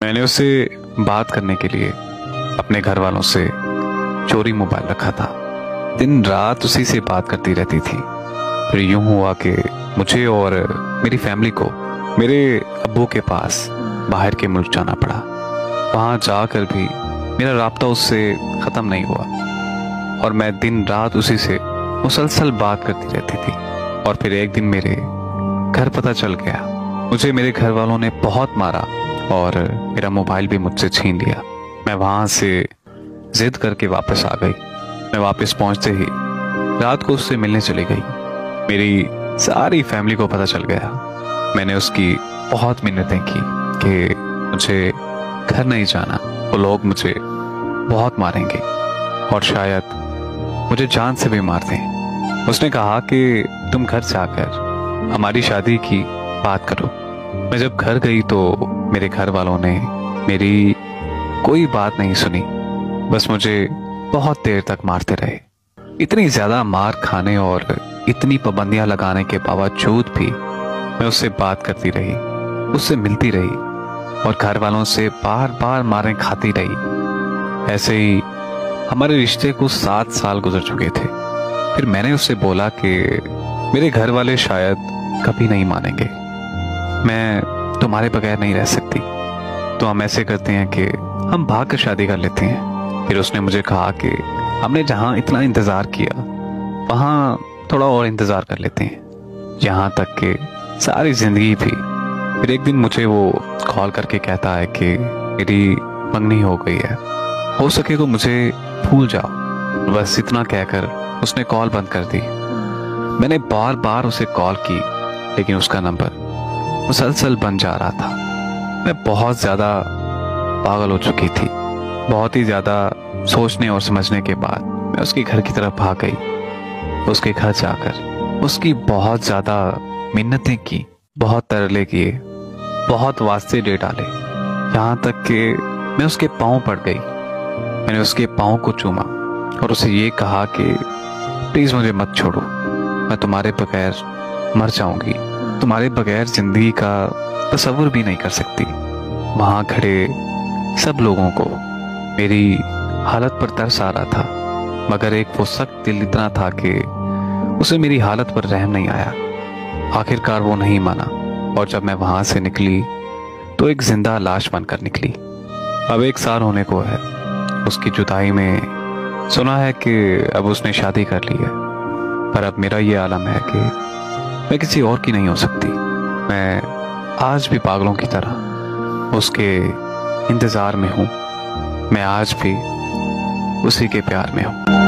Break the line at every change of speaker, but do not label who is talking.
मैंने उसे बात करने के लिए अपने घर वालों से चोरी मोबाइल रखा था। दिन रात उसी से बात करती रहती थी। फिर यूं हुआ कि मुझे और मेरी फैमिली को मेरे अब्बू के पास बाहर के मुल्क जाना पड़ा। वहाँ जाकर भी मेरा राब्ता उससे ख़त्म नहीं हुआ और मैं दिन रात उसी से मुसलसल बात करती रहती थी। और फिर एक दिन मेरे घर पता चल गया। मुझे मेरे घर वालों ने बहुत मारा और मेरा मोबाइल भी मुझसे छीन लिया। मैं वहाँ से जिद करके वापस आ गई। मैं वापस पहुँचते ही रात को उससे मिलने चली गई। मेरी सारी फैमिली को पता चल गया। मैंने उसकी बहुत मिन्नतें की कि मुझे घर नहीं जाना, वो लोग मुझे बहुत मारेंगे और शायद मुझे जान से भी मार दें। उसने कहा कि तुम घर जाकर हमारी शादी की बात करो। मैं जब घर गई तो मेरे घर वालों ने मेरी कोई बात नहीं सुनी, बस मुझे बहुत देर तक मारते रहे। इतनी ज्यादा मार खाने और इतनी पाबंदियां लगाने के बावजूद भी मैं उससे बात करती रही, उससे मिलती रही और घर वालों से बार बार मारें खाती रही। ऐसे ही हमारे रिश्ते को 7 साल गुजर चुके थे। फिर मैंने उससे बोला कि मेरे घर वाले शायद कभी नहीं मानेंगे, मैं तुम्हारे बगैर नहीं रह सकती, तो हम ऐसे करते हैं कि हम भाग कर शादी कर लेते हैं। फिर उसने मुझे कहा कि हमने जहाँ इतना इंतज़ार किया वहाँ थोड़ा और इंतज़ार कर लेते हैं, यहाँ तक कि सारी ज़िंदगी भी। फिर एक दिन मुझे वो कॉल करके कहता है कि मेरी मंगनी हो गई है, हो सके तो मुझे भूल जाओ। बस इतना कहकर उसने कॉल बंद कर दी। मैंने बार बार उसे कॉल की लेकिन उसका नंबर मुसलसल बन जा रहा था। मैं बहुत ज़्यादा पागल हो चुकी थी। बहुत ही ज़्यादा सोचने और समझने के बाद मैं उसके घर की तरफ भाग गई। उसके घर जाकर उसकी बहुत ज़्यादा मिन्नतें की, बहुत तरले किए, बहुत वास्ते दे डाले, यहाँ तक कि मैं उसके पाँव पड़ गई। मैंने उसके पाँव को चूमा और उसे ये कहा कि प्लीज़ मुझे मत छोड़ो, मैं तुम्हारे बगैर मर जाऊंगी, तुम्हारे बगैर जिंदगी का तस्वुर भी नहीं कर सकती। वहाँ खड़े सब लोगों को मेरी हालत पर तरस आ रहा था, मगर एक वो सख्त दिल इतना था कि उसे मेरी हालत पर रहम नहीं आया। आखिरकार वो नहीं माना और जब मैं वहाँ से निकली तो एक जिंदा लाश बनकर निकली। अब 1 साल होने को है उसकी जुदाई में। सुना है कि अब उसने शादी कर ली है, पर अब मेरा ये आलम है कि मैं किसी और की नहीं हो सकती। मैं आज भी पागलों की तरह उसके इंतज़ार में हूँ। मैं आज भी उसी के प्यार में हूँ।